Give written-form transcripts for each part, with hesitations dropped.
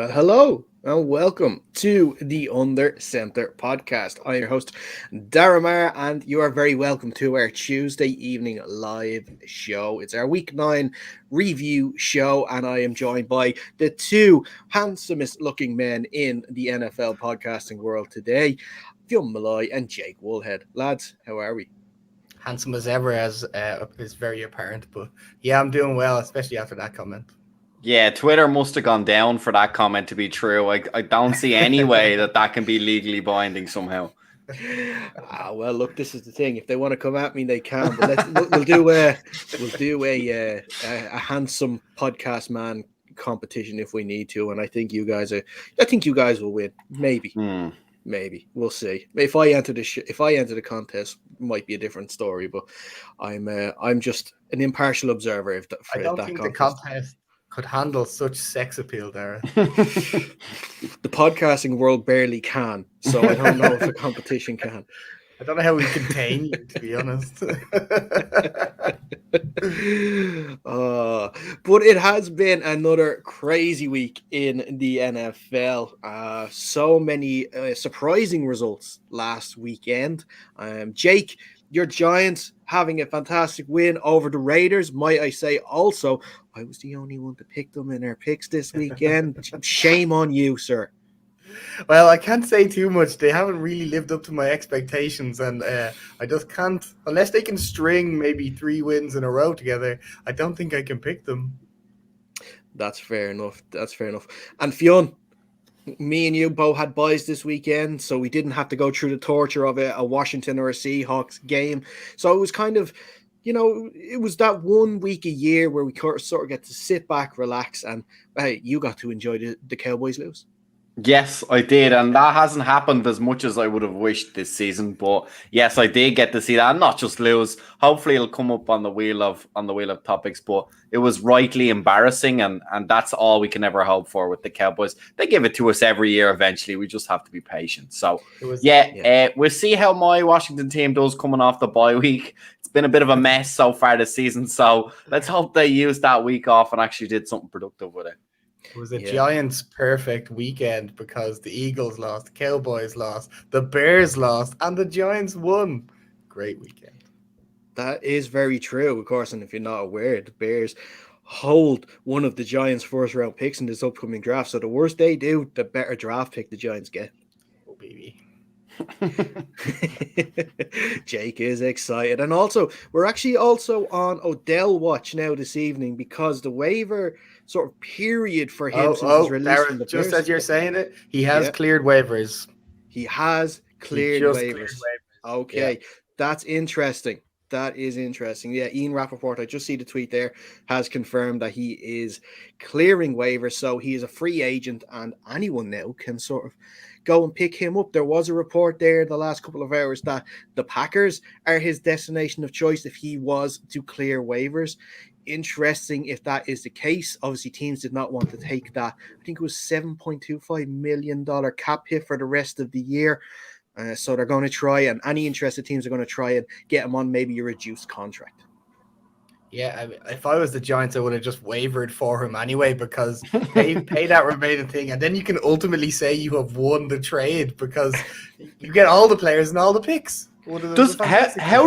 Well, hello and welcome to the Under Center podcast. I'm your host, Daramar, and you are very welcome to our Tuesday evening live show. It's our week 9 review show, and I am joined by the two handsomest looking men in the NFL podcasting world today, Fionn Malloy and Jake Woolhead. Lads, how are we? Handsome as ever, as is very apparent. But yeah, I'm doing well, especially after that comment. Yeah, Twitter must have gone down for that comment to be true. I don't see any way that can be legally binding somehow. Well, look, this is the thing. If they want to come at me, they can. But we'll do a handsome podcast man competition if we need to, and I think you guys will win. Maybe we'll see. If I enter the contest, it might be a different story. But I'm just an impartial observer. I don't think the contest could handle such sex appeal there. The podcasting world barely can, so I don't know if the competition can. I don't know how we contain you, to be honest. But it has been another crazy week in the NFL. So many surprising results last weekend. Jake, your Giants having a fantastic win over the Raiders. Might I say also, I was the only one to pick them in our picks this weekend. Shame on you, sir. Well, I can't say too much. They haven't really lived up to my expectations, and I just can't, unless they can string maybe 3 wins in a row together, I don't think I can pick them. That's fair enough. And Fionn, me and you both had buys this weekend, so we didn't have to go through the torture of a Washington or a Seahawks game. So it was kind of, it was that 1 week a year where we sort of get to sit back, relax, and hey, you got to enjoy the Cowboys lose. Yes, I did, and that hasn't happened as much as I would have wished this season. But yes, I did get to see that, and not just lose. Hopefully, it'll come up on the wheel of topics. But it was rightly embarrassing, and that's all we can ever hope for with the Cowboys. They give it to us every year. Eventually, we just have to be patient. So we'll see how my Washington team does coming off the bye week. It's been a bit of a mess so far this season. So let's hope they used that week off and actually did something productive with it. It was a Giants perfect weekend because the Eagles lost, the Cowboys lost, the Bears lost, and the Giants won. Great weekend. That is very true, of course. And if you're not aware, the Bears hold one of the Giants' first-round picks in this upcoming draft. So the worse they do, the better draft pick the Giants get. Oh, baby. Jake is excited. And also, we're actually also on Odell watch now this evening because the waiver sort of period for him since his release Darren, from the just Bears. as you're saying it, he has cleared waivers. He has cleared waivers. Okay, that's interesting. That is interesting. Yeah, Ian Rappaport, I just see the tweet there, has confirmed that he is clearing waivers. So he is a free agent and anyone now can sort of go and pick him up. There was a report there in the last couple of hours that the Packers are his destination of choice if he was to clear waivers. Interesting if that is the case. Obviously, teams did not want to take that. I think it was $7.25 million cap hit for the rest of the year. So they're going to try, and any interested teams are going to try and get him on maybe a reduced contract. Yeah, if I was the Giants, I would have just wavered for him anyway because pay that remaining thing, and then you can ultimately say you have won the trade because you get all the players and all the picks. How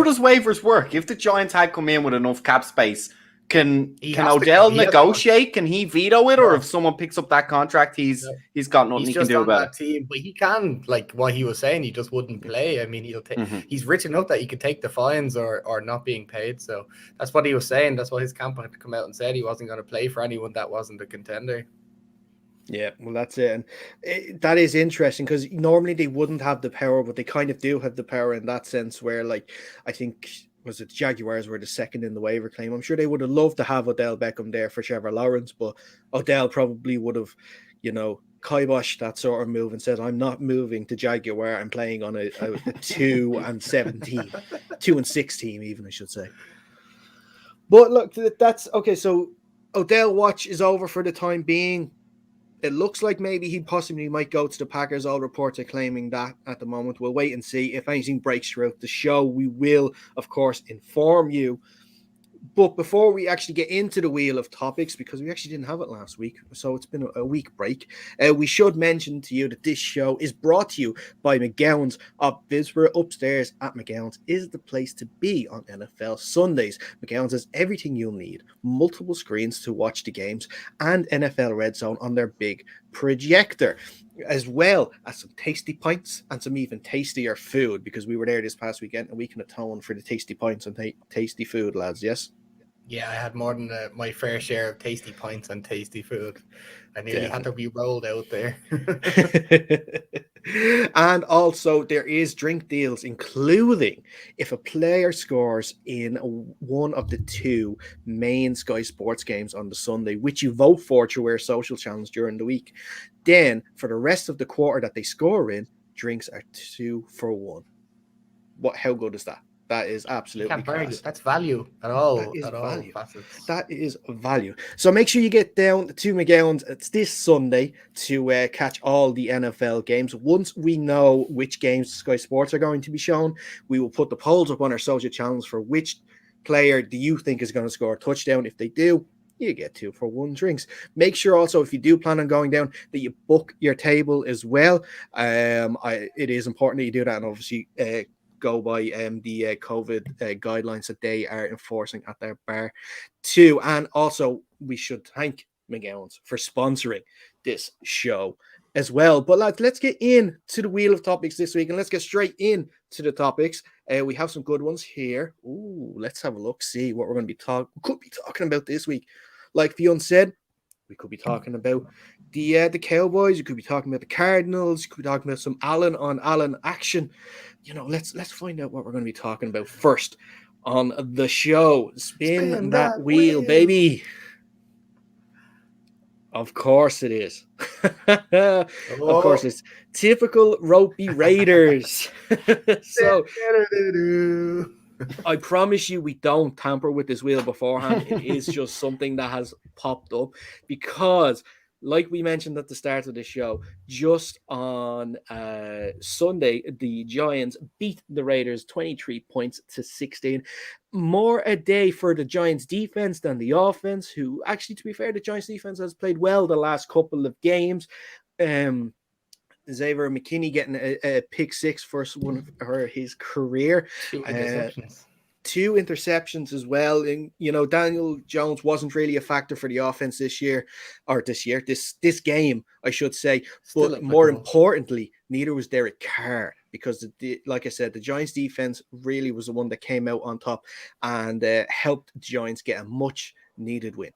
does waivers work? If the Giants had come in with enough cap space, can Odell negotiate? Can he veto it, or if someone picks up that contract, he's got nothing he can do about it? Team, but he can, like what he was saying, he just wouldn't play. I mean, he'll take. He's rich enough that he could take the fines or not being paid. So that's what he was saying. That's what his camp had to come out and said. He wasn't going to play for anyone that wasn't a contender. Yeah, well, that's it. And that is interesting because normally they wouldn't have the power, but they kind of do have the power in that sense where, like, I think was it Jaguars were the second in the waiver claim. I'm sure they would have loved to have Odell Beckham there for Trevor Lawrence, but Odell probably would have, kiboshed that sort of move and said, I'm not moving to Jaguar. I'm playing on a 2-7 team, 2-6 team even, I should say. But look, that's okay. So Odell watch is over for the time being. It looks like maybe he possibly might go to the Packers. All reports are claiming that at the moment. We'll wait and see. If anything breaks throughout the show, we will, of course, inform you. But before we actually get into the wheel of topics, because we actually didn't have it last week, so it's been a week break, we should mention to you that this show is brought to you by McGowan's of Bisborough. Upstairs at McGowan's is the place to be on NFL Sundays. McGowan's has everything you'll need, multiple screens to watch the games, and NFL Red Zone on their big projector, as well as some tasty pints and some even tastier food, because we were there this past weekend and we can atone for the tasty pints and tasty food, lads. Yes? Yeah, I had more than my fair share of tasty pints and tasty food. I nearly had to be rolled out there. And also, there is drink deals, including if a player scores in one of the two main Sky Sports games on the Sunday, which you vote for through our social channels during the week. Then, for the rest of the quarter that they score in, drinks are 2 for 1. How good is that? That is absolutely class. That's value at all. That is value. Facets. That is value. So make sure you get down to McGowan's. It's this Sunday to catch all the NFL games. Once we know which games Sky Sports are going to be shown, we will put the polls up on our social channels for which player do you think is going to score a touchdown. If they do, you get 2 for 1 drinks. Make sure also, if you do plan on going down, that you book your table as well. It is important that you do that, and obviously go by the COVID guidelines that they are enforcing at their bar too. And also, we should thank McGowan's for sponsoring this show as well. But lads, let's get into the wheel of topics this week, and let's get straight into the topics. We have some good ones here. Ooh, let's have a look, see what we're going to be talking about this week. Like Fionn said, we could be talking about the Cowboys. You could be talking about the Cardinals. You could be talking about some Allen on Allen action. Let's find out what we're going to be talking about first on the show. Spin that wheel, baby. Of course it is. Of course it's typical ropey Raiders. So I promise you we don't tamper with this wheel beforehand. It is just something that has popped up because, like we mentioned at the start of the show, just on Sunday, the Giants beat the Raiders 23 points to 16. More a day for the Giants defense than the offense, who actually, to be fair, the Giants defense has played well the last couple of games. Xavier McKinney getting a pick six, first one of his career. 2 interceptions. 2 interceptions as well. And, Daniel Jones wasn't really a factor for the offense this game, I should say. But more importantly, neither was Derek Carr, because, like I said, the Giants defense really was the one that came out on top and helped the Giants get a much needed win.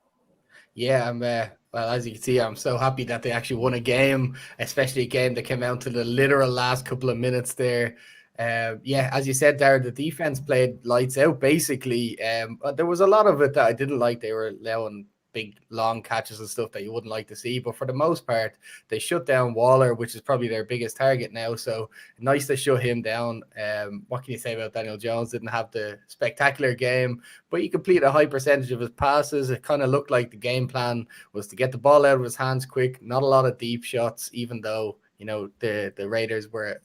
Yeah, well, as you can see, I'm so happy that they actually won a game, especially a game that came out to the literal last couple of minutes there. As you said there, the defense played lights out, basically. But there was a lot of it that I didn't like. They were allowing big, long catches and stuff that you wouldn't like to see. But for the most part, they shut down Waller, which is probably their biggest target now. So nice to shut him down. What can you say about Daniel Jones? Didn't have the spectacular game, but he completed a high percentage of his passes. It kind of looked like the game plan was to get the ball out of his hands quick. Not a lot of deep shots, even though, the Raiders were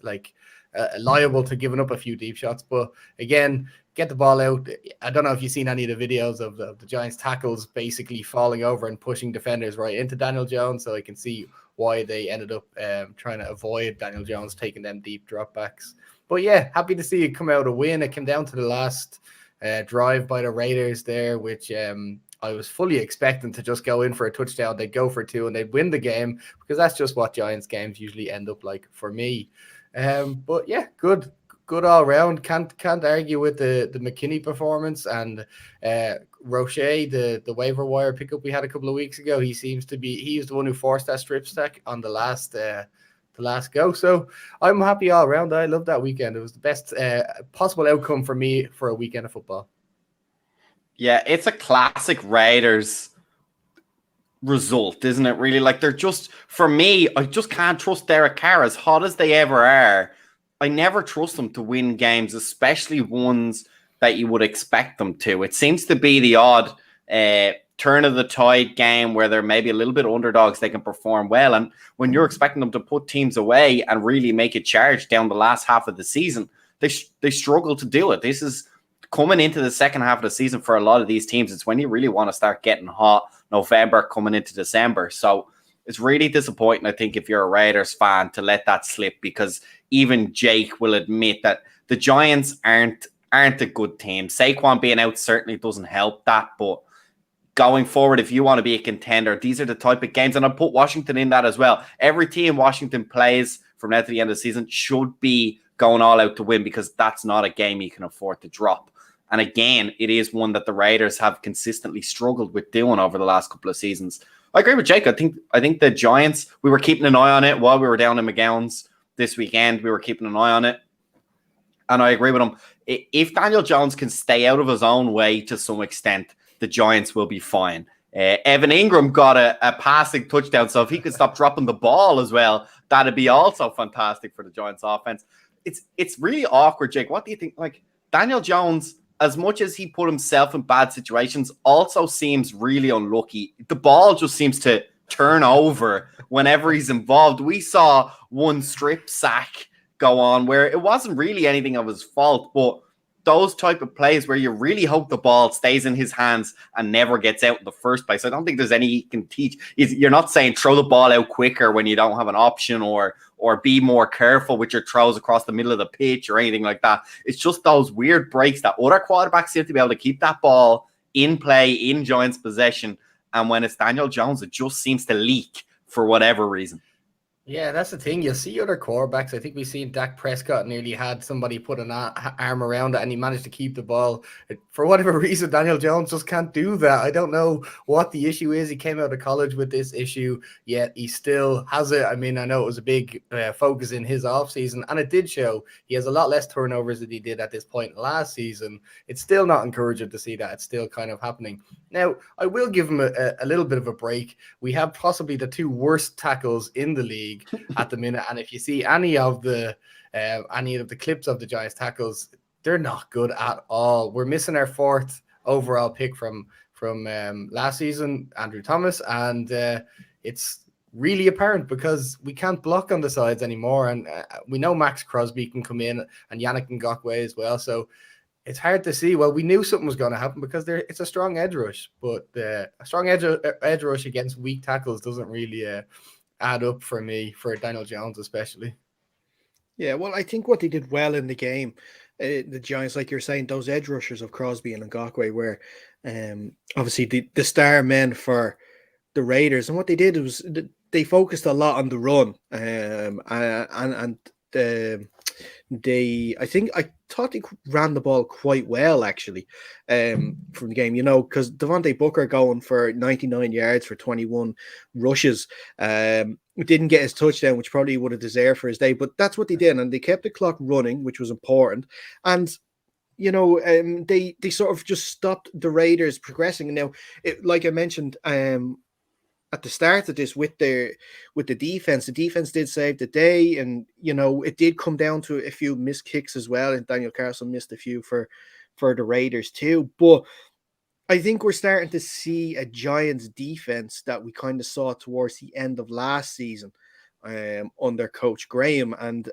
liable to giving up a few deep shots. But again, get the ball out. I don't know if you've seen any of the videos of the Giants tackles basically falling over and pushing defenders right into Daniel Jones. So I can see why they ended up trying to avoid Daniel Jones taking them deep dropbacks. But yeah, happy to see it come out a win. It came down to the last drive by the Raiders there, which I was fully expecting to just go in for a touchdown. They'd go for 2 and they'd win the game, because that's just what Giants games usually end up like for me. But yeah, good all round. Can't argue with the McKinney performance, and Roche, the waiver wire pickup we had a couple of weeks ago. He's the one who forced that strip stack on the last go. So I'm happy all around. I love that weekend. It was the best possible outcome for me for a weekend of football. Yeah, it's a classic Raiders result, isn't it? Really, like, they're just, for me, I just can't trust Derek Carr. As hot as they ever are, I never trust them to win games, especially ones that you would expect them to. It seems to be the odd turn of the tide game where they're maybe a little bit underdogs, they can perform well. And when you're expecting them to put teams away and really make a charge down the last half of the season, they struggle to do it. This is coming into the second half of the season for a lot of these teams, it's when you really want to start getting hot, November coming into December. So it's really disappointing, I think, if you're a Raiders fan, to let that slip, because even Jake will admit that the Giants aren't a good team. Saquon being out certainly doesn't help that, but going forward, if you want to be a contender, these are the type of games, and I'll put Washington in that as well. Every team Washington plays from now to the end of the season should be going all out to win, because that's not a game you can afford to drop. And again, it is one that the Raiders have consistently struggled with doing over the last couple of seasons. I agree with Jake. I think the Giants, we were keeping an eye on it while we were down in McGowan's this weekend. We were keeping an eye on it. And I agree with him. If Daniel Jones can stay out of his own way to some extent, the Giants will be fine. Evan Ingram got a passing touchdown, so if he could stop dropping the ball as well, that'd be also fantastic for the Giants offense. It's really awkward, Jake. What do you think? Like, Daniel Jones, as much as he put himself in bad situations, also seems really unlucky. The ball just seems to turn over whenever he's involved. We saw one strip sack go on where it wasn't really anything of his fault, but those type of plays where you really hope the ball stays in his hands and never gets out in the first place. I don't think there's any he can teach. You're not saying throw the ball out quicker when you don't have an option, or be more careful with your throws across the middle of the pitch or anything like that. It's just those weird breaks that other quarterbacks seem to be able to keep that ball in play, in Giants' possession. And when it's Daniel Jones, it just seems to leak for whatever reason. Yeah, that's the thing. You'll see other quarterbacks. I think we've seen Dak Prescott nearly had somebody put an arm around it and he managed to keep the ball. For whatever reason, Daniel Jones just can't do that. I don't know what the issue is. He came out of college with this issue, yet he still has it. I mean, I know it was a big focus in his offseason, and it did show. He has a lot less turnovers than he did at this point last season. It's still not encouraging to see that. It's still kind of happening. Now, I will give him a little bit of a break. We have possibly the two worst tackles in the league at the minute, and if you see any of the clips of the Giants tackles, they're not good at all. We're missing our fourth overall pick from last season, Andrew Thomas, and it's really apparent because we can't block on the sides anymore, and we know Max Crosby can come in and Yannick Ngakoue as well, so it's hard to see. Well, we knew something was going to happen because it's a strong edge rush, but a strong edge rush against weak tackles doesn't really add up for me, for Daniel Jones especially. Yeah, well, I think what they did well in the game, the Giants, like you're saying, those edge rushers of Crosby and Ngakoue were obviously the star men for the Raiders, and what they did was they focused a lot on the run, and I thought they ran the ball quite well actually from the game, because Devontae Booker going for 99 yards for 21 rushes, didn't get his touchdown, which probably would have deserved for his day, but that's what they did, and they kept the clock running, which was important. And they sort of just stopped the Raiders progressing. And now, like I mentioned at the start of this with the defense, the defense did save the day, and it did come down to a few missed kicks as well, and Daniel Carlson missed a few for the Raiders too. But I think we're starting to see a Giants defense that we kind of saw towards the end of last season under Coach Graham, and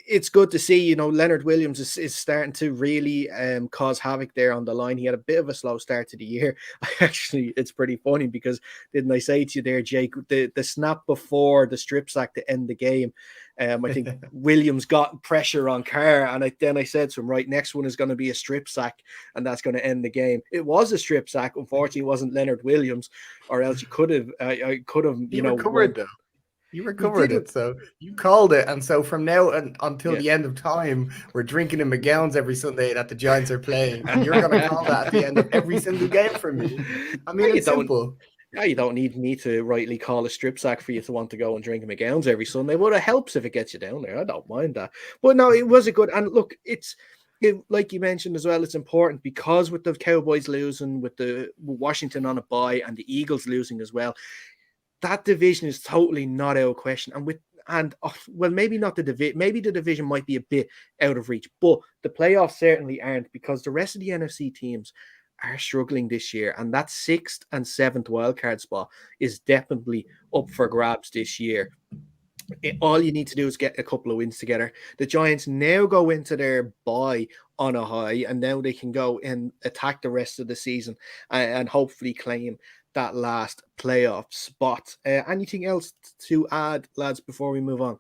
it's good to see, Leonard Williams is starting to really cause havoc there on the line. He had a bit of a slow start to the year. Actually, it's pretty funny because didn't I say to you there, Jake, the snap before the strip sack to end the game, I think Williams got pressure on Carr, and then I said to him, right, next one is going to be a strip sack, and that's going to end the game. It was a strip sack. Unfortunately, it wasn't Leonard Williams, or else you could have, recovered though. You recovered it, so you called it, and so from now until the end of time, we're drinking in McGowan's every Sunday that the Giants are playing, and you're going to call that at the end of every single game for me. I mean, it's simple. Yeah, you don't need me to rightly call a strip sack for you to want to go and drink in McGowan's every Sunday, but it helps if it gets you down there. I don't mind that. But no, it was a good, and look, like you mentioned as well, it's important because with the Cowboys losing, with Washington on a bye, and the Eagles losing as well, that division is totally not out of question. Maybe not the division. Maybe the division might be a bit out of reach, but the playoffs certainly aren't, because the rest of the NFC teams are struggling this year, and that 6th and 7th wildcard spot is definitely up for grabs this year. all you need to do is get a couple of wins together. The Giants now go into their bye on a high, and now they can go and attack the rest of the season and hopefully claim that last playoff spot. Anything else to add, lads, before we move on?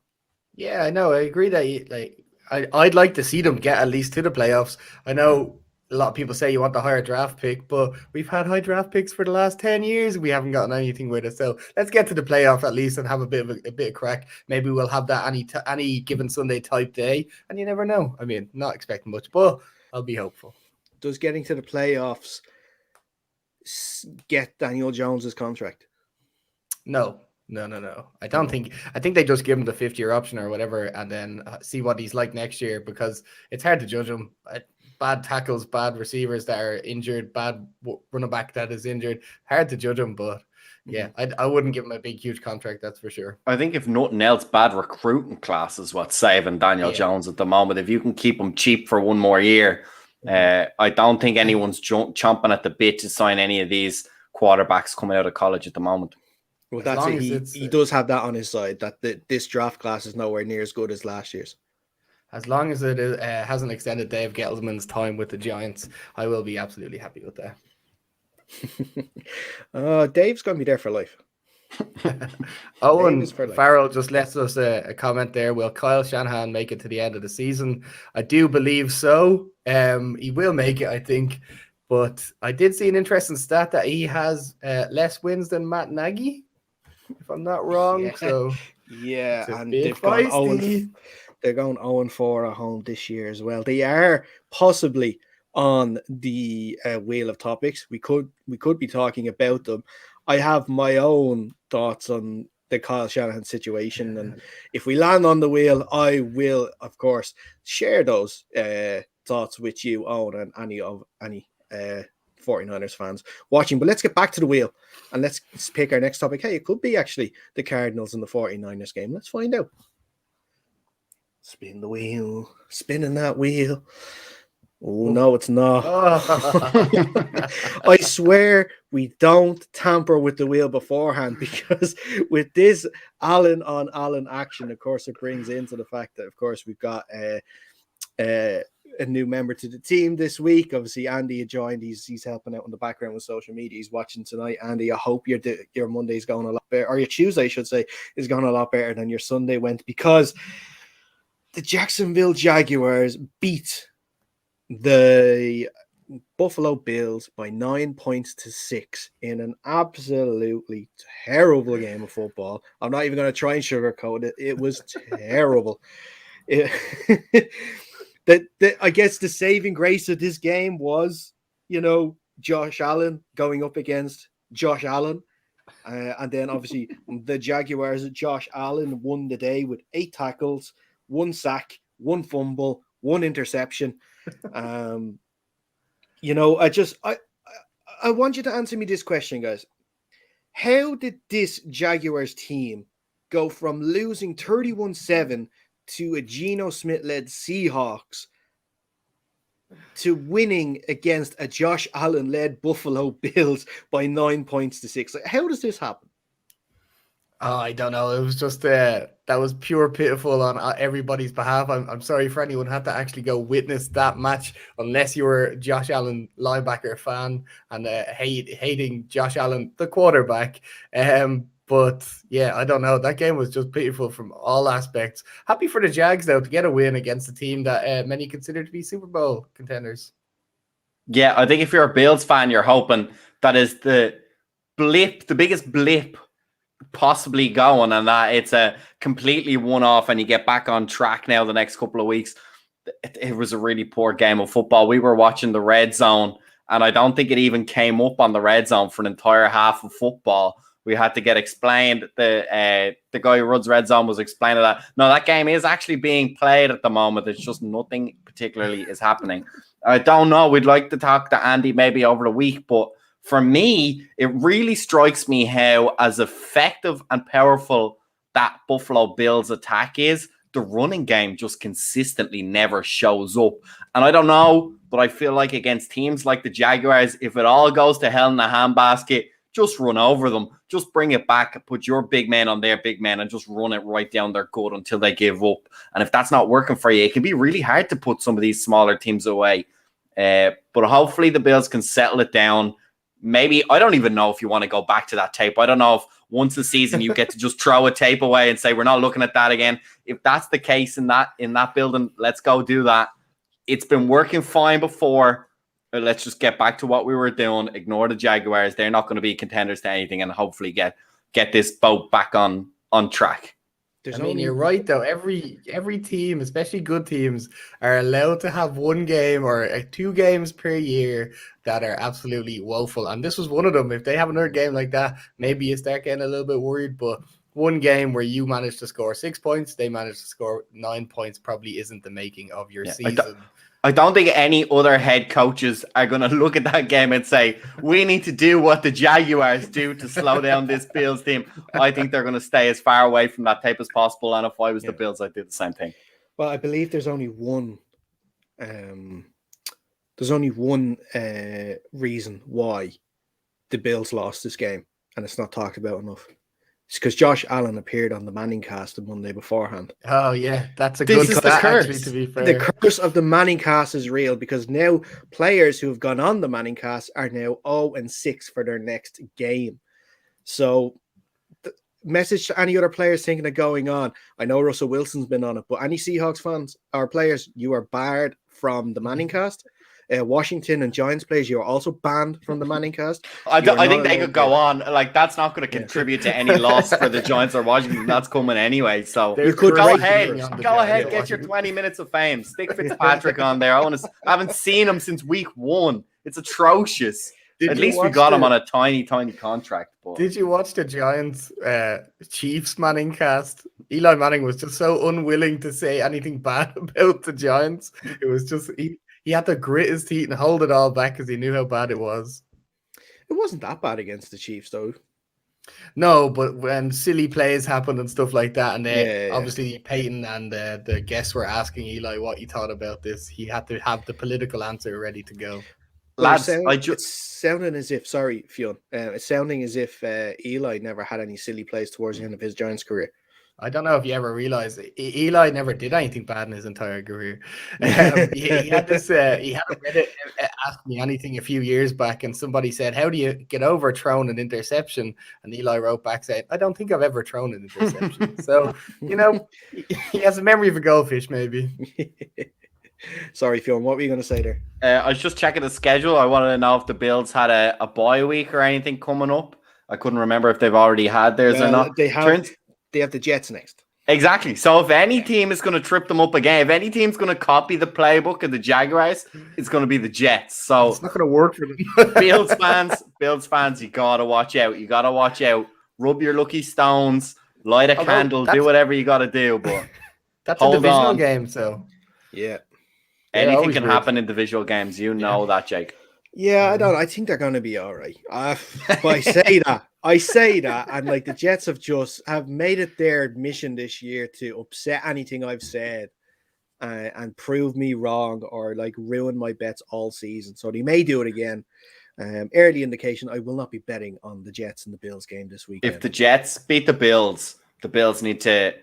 Yeah, I know. I agree that I'd like to see them get at least to the playoffs. I know a lot of people say you want the higher draft pick, but we've had high draft picks for the last 10 years. We haven't gotten anything with it. So let's get to the playoff at least and have a bit of crack. Maybe we'll have that any given Sunday type day. And you never know. I mean, not expecting much, but I'll be hopeful. Does getting to the playoffs get Daniel Jones's contract? No. I think they just give him the 5th-year option or whatever and then see what he's like next year, because it's hard to judge him. Bad tackles, bad receivers that are injured, bad running back that is injured. Hard to judge him, but yeah, I wouldn't give him a big, huge contract, that's for sure. I think if nothing else, bad recruiting class is what's saving Daniel Jones at the moment. If you can keep him cheap for one more year, I don't think anyone's chomping at the bit to sign any of these quarterbacks coming out of college at the moment. Well, that's it. He does have that on his side, that this draft class is nowhere near as good as last year's. As long as it hasn't extended Dave Gettleman's time with the Giants, I will be absolutely happy with that. Dave's going to be there for life. Owen Farrell just left us a comment there. Will Kyle Shanahan make it to the end of the season? I do believe so. He will make it, I think. But I did see an interesting stat that he has less wins than Matt Nagy, if I'm not wrong. So yeah, and they've gone they're going 0-4 at home this year as well. They are possibly on the wheel of topics. We could be talking about them. I have my own thoughts on the Kyle Shanahan situation, and if we land on the wheel, I will, of course, share those thoughts with you, Owen, and any 49ers fans watching. But let's get back to the wheel and let's pick our next topic. Hey, it could be actually the Cardinals and the 49ers game. Let's find out. Spin the wheel, spinning that wheel. Oh, no, it's not. I swear we don't tamper with the wheel beforehand, because with this Allen on Allen action, of course, it brings into the fact that, of course, we've got a new member to the team this week. Obviously, Andy had joined. He's helping out in the background with social media. He's watching tonight. Andy, I hope your Monday's going a lot better, or your Tuesday, I should say, is going a lot better than your Sunday went, because the Jacksonville Jaguars beat the Buffalo Bills by 9 points to 6 in an absolutely terrible game of football. I'm not even going to try and sugarcoat it. It was terrible. I guess the saving grace of this game was, Josh Allen going up against Josh Allen. And then obviously the Jaguars, Josh Allen won the day with 8 tackles, 1 sack, 1 fumble, 1 interception. I want you to answer me this question, guys. How did this Jaguars team go from losing 31-7 to a Geno Smith-led Seahawks to winning against a Josh Allen-led Buffalo Bills by 9 points to 6? Like, how does this happen? I don't know. It was just that was pure pitiful on everybody's behalf. I'm sorry for anyone who had to actually go witness that match, unless you were a Josh Allen linebacker fan and hating Josh Allen, the quarterback. But yeah, I don't know. That game was just pitiful from all aspects. Happy for the Jags, though, to get a win against a team that many consider to be Super Bowl contenders. Yeah, I think if you're a Bills fan, you're hoping that is the biggest blip possibly going, and that it's a completely one-off and you get back on track now the next couple of weeks. It was a really poor game of football. We were watching the red zone, and I don't think it even came up on the red zone for an entire half of football. We had to get explained. The guy who runs red zone was explaining that no, that game is actually being played at the moment. It's just nothing particularly is happening. I don't know. We'd like to talk to Andy maybe over the week, but for me, it really strikes me how as effective and powerful that Buffalo Bills attack is, the running game just consistently never shows up. And I don't know, but I feel like against teams like the Jaguars, if it all goes to hell in a handbasket, just run over them. Just bring it back, put your big men on their big men and just run it right down their gut until they give up. And if that's not working for you, it can be really hard to put some of these smaller teams away. But hopefully the Bills can settle it down. Maybe, I don't even know if you want to go back to that tape. I don't know if once a season you get to just throw a tape away and say, we're not looking at that again. If that's the case in that building, let's go do that. It's been working fine before. Let's just get back to what we were doing. Ignore the Jaguars. They're not going to be contenders to anything, and hopefully get this boat back on track. You're right though. Every team, especially good teams, are allowed to have one game or 2 games per year that are absolutely woeful. And this was one of them. If they have another game like that, maybe you start getting a little bit worried. But one game where you managed to score 6 points, they managed to score 9 points, probably isn't the making of your season. I don't think any other head coaches are going to look at that game and say, we need to do what the Jaguars do to slow down this Bills team. I think they're going to stay as far away from that tape as possible. And if I was the Bills, I'd do the same thing. Well, I believe there's only one reason why the Bills lost this game, and it's not talked about enough. It's because Josh Allen appeared on the Manning cast the Monday beforehand. Oh, yeah. That's a good stat, actually, to be fair. The curse of the Manning cast is real because now players who have gone on the Manning cast are now 0-6 for their next game. So, the message to any other players thinking of going on. I know Russell Wilson's been on it, but any Seahawks fans or players, you are barred from the Manning cast. Washington and Giants players, you are also banned from the Manning cast. I think they could go on. Like, that's not going to contribute to any loss for the Giants or Washington. That's coming anyway. So you could go ahead, get your 20 minutes of fame. Stick Fitzpatrick on there. I haven't seen him since week 1. It's atrocious. At least we got him on a tiny contract. But. Did you watch the Giants Chiefs Manning cast? Eli Manning was just so unwilling to say anything bad about the Giants. It was just he had to grit his teeth and hold it all back because he knew how bad it was. It wasn't that bad against the Chiefs, though. No, but when silly plays happened and stuff like that, and obviously Peyton and the guests were asking Eli what he thought about this, he had to have the political answer ready to go. Lads, it's sounding as if, sorry, Fionn, it's sounding as if Eli never had any silly plays towards the end of his Giants career. I don't know if you ever realized Eli never did anything bad in his entire career. He had this. He had a Reddit ask me anything a few years back, and somebody said, "How do you get over throwing an interception?" And Eli wrote back saying, "I don't think I've ever thrown an interception." So he has a memory of a goldfish, maybe. Sorry, Fionn, what were you going to say there? I was just checking the schedule. I wanted to know if the Bills had a bye week or anything coming up. I couldn't remember if they've already had theirs or not. They have the Jets next. Exactly. So if any team is going to trip them up again, if any team's going to copy the playbook of the Jaguars, it's going to be the Jets. So it's not going to work for them. Bills fans, you got to watch out. You got to watch out. Rub your lucky stones, light a candle, do whatever you got to do. But that's a divisional game, so yeah. Anything can happen in divisional games. You know that, Jake. Yeah, I think they're going to be all right. But I say that, and like the Jets have made it their mission this year to upset anything I've said and prove me wrong or like ruin my bets all season. So they may do it again. Early indication, I will not be betting on the Jets and the Bills game this weekend. If the Jets beat the Bills need to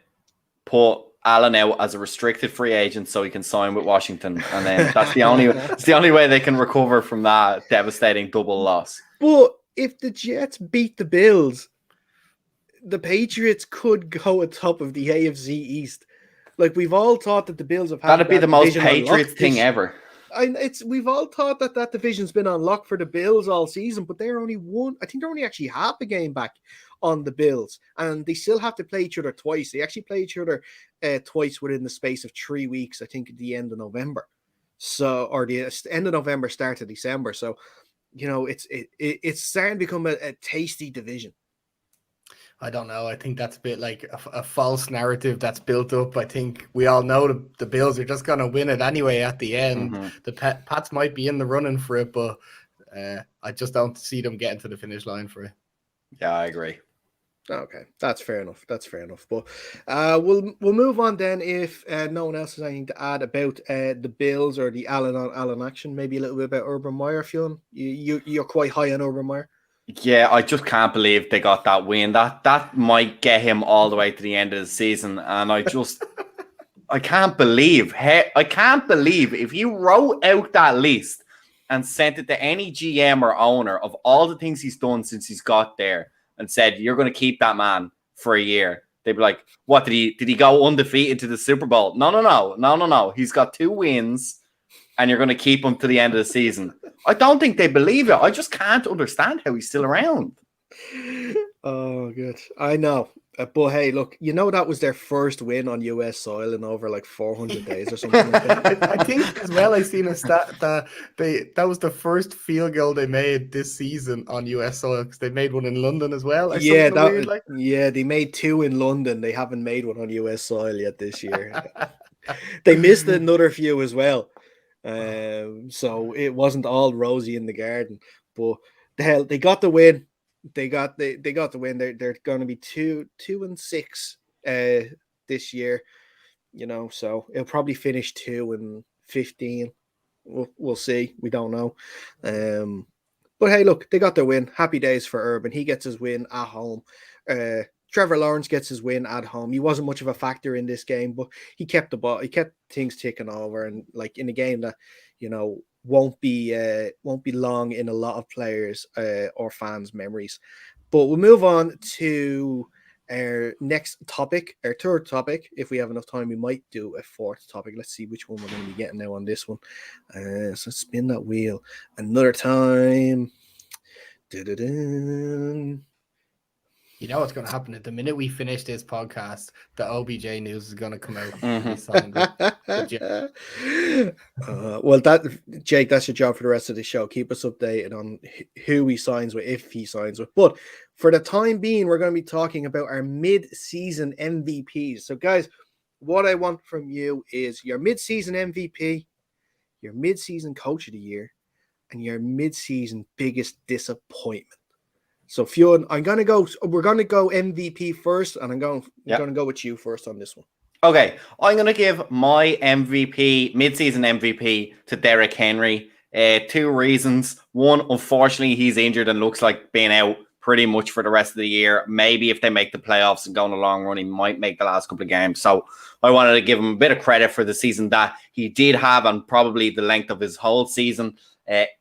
put Allen out as a restricted free agent so he can sign with Washington, and then that's the only way they can recover from that devastating double loss. But if the Jets beat the Bills, the Patriots could go atop of the AFC East. Like, we've all thought that the Bills have had that'd be the most Patriots thing ever. We've all thought that division's been on lock for the Bills all season, but they're only actually half a game back on the Bills, and they still have to play each other twice. They actually play each other twice within the space of 3 weeks, I think at the end of November. So, or the end of November, start of December. So, it's starting to become a tasty division. I don't know. I think that's a bit like a false narrative that's built up. I think we all know the Bills are just going to win it anyway at the end. Mm-hmm. The Pats might be in the running for it, but I just don't see them getting to the finish line for it. Yeah, I agree. Okay, that's fair enough. But we'll move on then if no one else has anything to add about the Bills or the Allen on Allen action. Maybe a little bit about Urban Meyer, Fionn. You're quite high on Urban Meyer. Yeah, I just can't believe they got that win. That might get him all the way to the end of the season, and I can't believe if you wrote out that list and sent it to any GM or owner of all the things he's done since he's got there and said you're going to keep that man for a year. They'd be like, "What did he go undefeated to the Super Bowl?" No. He's got 2 wins, and you're going to keep him to the end of the season. I don't think they believe it. I just can't understand how he's still around. Oh, good. I know. But hey, look, that was their first win on US soil in over like 400 days or something like that. I think as well, I seen a stat that was the first field goal they made this season on US soil because they made one in London as well. Yeah, they made 2 in London. They haven't made one on US soil yet this year. They missed another few as well. So it wasn't all rosy in the garden, but the hell, they got the win. They got the win. They're going to be 2-6 this year, so it'll probably finish 2-15. We'll see. We don't know. But hey, look, they got their win. Happy days for Urban. He gets his win at home. Trevor Lawrence gets his win at home. He wasn't much of a factor in this game, but he kept the ball. He kept things ticking over, and like in a game that won't be long in a lot of players or fans' memories. But we'll move on to our next topic, our third topic. If we have enough time, we might do a fourth topic. Let's see which one we're going to be getting now on this one. So spin that wheel another time. Da-da-da. You know what's going to happen at the minute we finish this podcast? The OBJ news is going to come out. Well, Jake, that's your job for the rest of the show. Keep us updated on who he signs with, if he signs with. But for the time being, we're going to be talking about our mid-season MVPs. So, guys, what I want from you is your mid-season MVP, your mid-season coach of the year, and your mid-season biggest disappointment. So, Fionn, we're going to go MVP first, and I'm going to go with you first on this one. Okay, I'm going to give my mid-season MVP to Derrick Henry. 2 reasons. One, unfortunately, he's injured and looks like being out pretty much for the rest of the year. Maybe if they make the playoffs and go on a long run, he might make the last couple of games. So I wanted to give him a bit of credit for the season that he did have and probably the length of his whole season.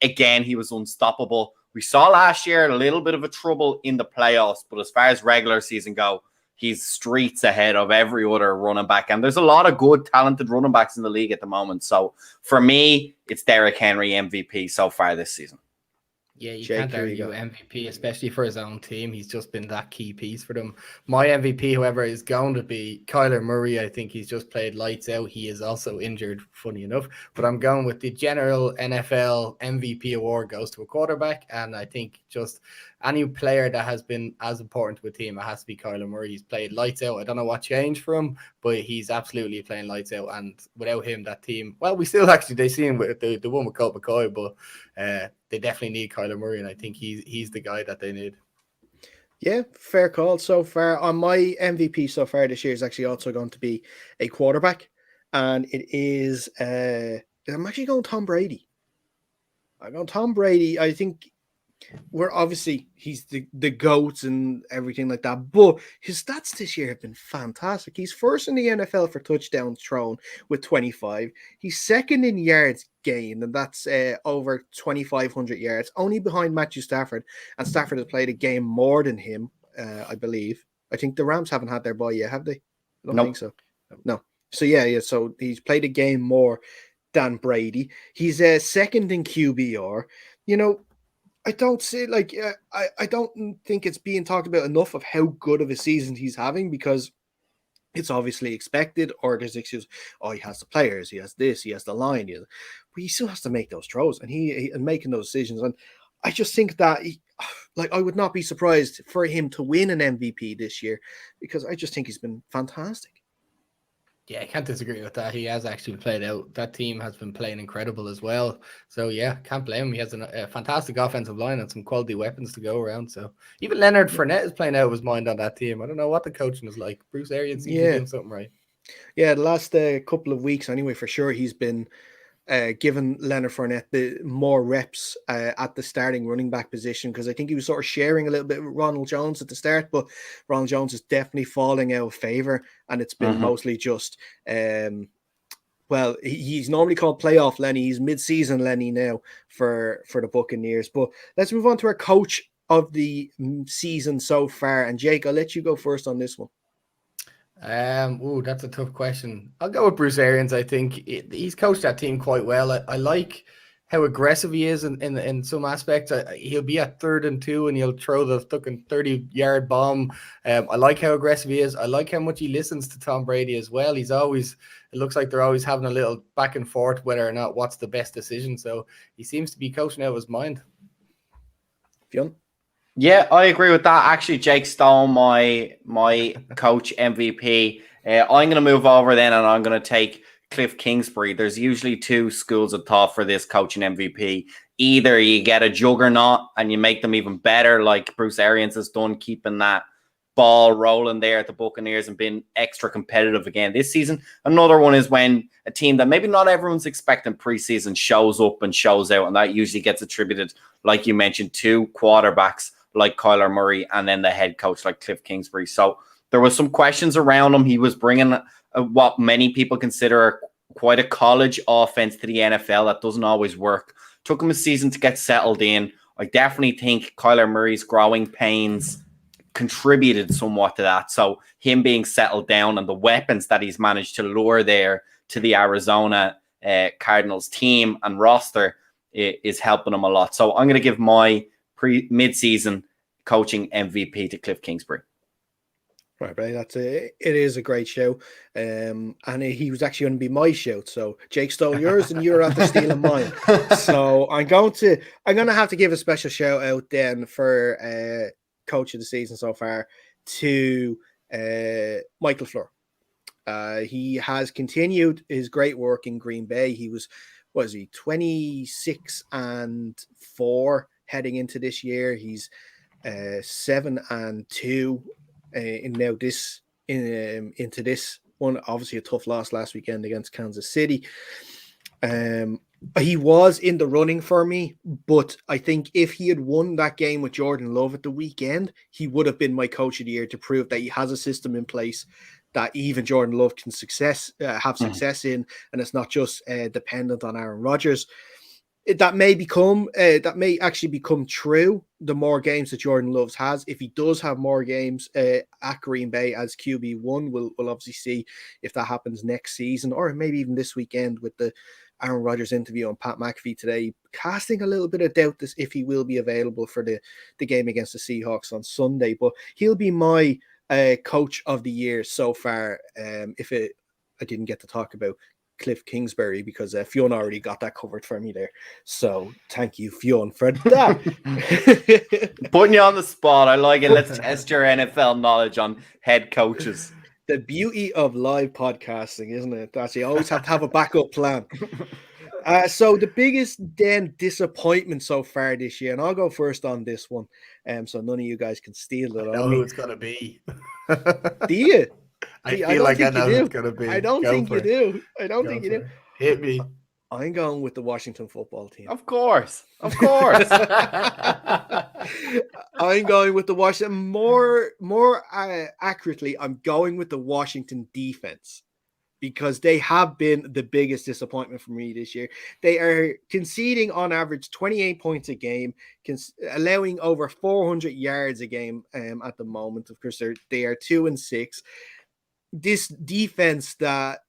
Again, he was unstoppable. We saw last year a little bit of a trouble in the playoffs, but as far as regular season go, he's streets ahead of every other running back. And there's a lot of good, talented running backs in the league at the moment. So for me, it's Derrick Henry MVP so far this season. Yeah, you can't argue MVP, especially for his own team. He's just been that key piece for them. My MVP, however, is going to be Kyler Murray. I think he's just played lights out. He is also injured, funny enough. But I'm going with the general NFL MVP award goes to a quarterback. And I think just any player that has been as important to a team, it has to be Kyler Murray. He's played lights out. I don't know what changed for him, but he's absolutely playing lights out. And without him, that team, well, we still they see him with the one with Colt McCoy, but they definitely need Kyler Murray, and I think he's the guy that they need. Yeah, fair call so far. On my MVP so far this year is actually also going to be a quarterback, and it is I'm actually going Tom Brady. I'm going Tom Brady. I think he's the GOAT and everything like that, but his stats this year have been fantastic. He's first in the NFL for touchdowns thrown with 25. He's second in yards gained, and that's over 2,500 yards, only behind Matthew Stafford. And Stafford has played a game more than him, I believe. I think the Rams haven't had their bye yet, have they? I don't think so. No. So yeah. So he's played a game more than Brady. He's second in QBR. I don't say I don't think it's being talked about enough of how good of a season he's having, because it's obviously expected, or there's excuse. Oh, he has the players, he has this, he has the line, but he still has to make those throws, and he making those decisions. And I just think that I would not be surprised for him to win an MVP this year, because I just think he's been fantastic. Yeah, I can't disagree with that. He has actually played out. That team has been playing incredible as well. So, yeah, can't blame him. He has a fantastic offensive line and some quality weapons to go around. So, even Leonard Fournette is playing out of his mind on that team. I don't know what the coaching is like. Bruce Arians seems to be doing something right. Yeah, the last couple of weeks, anyway, for sure, he's been given Leonard Fournette the more reps at the starting running back position, because I think he was sort of sharing a little bit with Ronald Jones at the start, but Ronald Jones is definitely falling out of favor, and it's been mostly just well, he's normally called playoff Lenny. He's mid-season Lenny now for the Buccaneers. But let's move on to our coach of the season so far. And Jake, I'll let you go first on this one. That's a tough question. I'll go with Bruce Arians. I think he's coached that team quite well. I like how aggressive he is in some aspects. He'll be at 3rd and 2 and he'll throw the fucking 30-yard bomb. I like how aggressive he is. I like how much he listens to Tom Brady as well. It looks like they're always having a little back and forth whether or not what's the best decision. So he seems to be coaching out of his mind. Fionn? Yeah, I agree with that. Actually, Jake stole my coach MVP. I'm going to move over then, and I'm going to take Cliff Kingsbury. There's usually 2 schools of thought for this coaching MVP. Either you get a juggernaut and you make them even better, like Bruce Arians has done, keeping that ball rolling there at the Buccaneers and being extra competitive again this season. Another one is when a team that maybe not everyone's expecting preseason shows up and shows out, and that usually gets attributed, like you mentioned, to quarterbacks like Kyler Murray and then the head coach like Cliff Kingsbury. So there was some questions around him. He was bringing what many people consider quite a college offense to the NFL that doesn't always work. Took him a season to get settled in. I definitely think Kyler Murray's growing pains contributed somewhat to that. So him being settled down and the weapons that he's managed to lure there to the Arizona Cardinals team and roster is helping him a lot. So I'm going to give my mid-season coaching MVP to Cliff Kingsbury. Right, it is a great show, and he was actually going to be my shout. So Jake stole yours, and you're after stealing mine. So I'm going to have to give a special shout out then for coach of the season so far to Michael Fleur. He has continued his great work in Green Bay. He was 26-4 heading into this year. He's 7-2 into this one. Obviously a tough loss last weekend against Kansas City. He was in the running for me, but I think if he had won that game with Jordan Love at the weekend, he would have been my coach of the year to prove that he has a system in place that even Jordan Love can have success in, and it's not just dependent on Aaron Rodgers. That may actually become true the more games that Jordan Love has. If he does have more games at Green Bay as QB1, we'll obviously see if that happens next season, or maybe even this weekend with the Aaron Rodgers interview on Pat McAfee today, casting a little bit of doubt if he will be available for the game against the Seahawks on Sunday. But he'll be my coach of the year so far. I didn't get to talk about Cliff Kingsbury because Fionn already got that covered for me there. So thank you, Fionn, for that. Putting you on the spot. I like it. Let's test your NFL knowledge on head coaches. The beauty of live podcasting, isn't it? That you always have to have a backup plan. So the biggest disappointment so far this year, and I'll go first on this one, so none of you guys can steal it. I know who it's gonna be. Do you? I feel like I know who it's gonna be. I don't think you do. Hit me. I'm going with the Washington football team. Of course. I'm going with the Washington. More accurately, I'm going with the Washington defense because they have been the biggest disappointment for me this year. They are conceding on average 28 points a game, allowing over 400 yards a game at the moment. Of course, they are 2-6. This defense that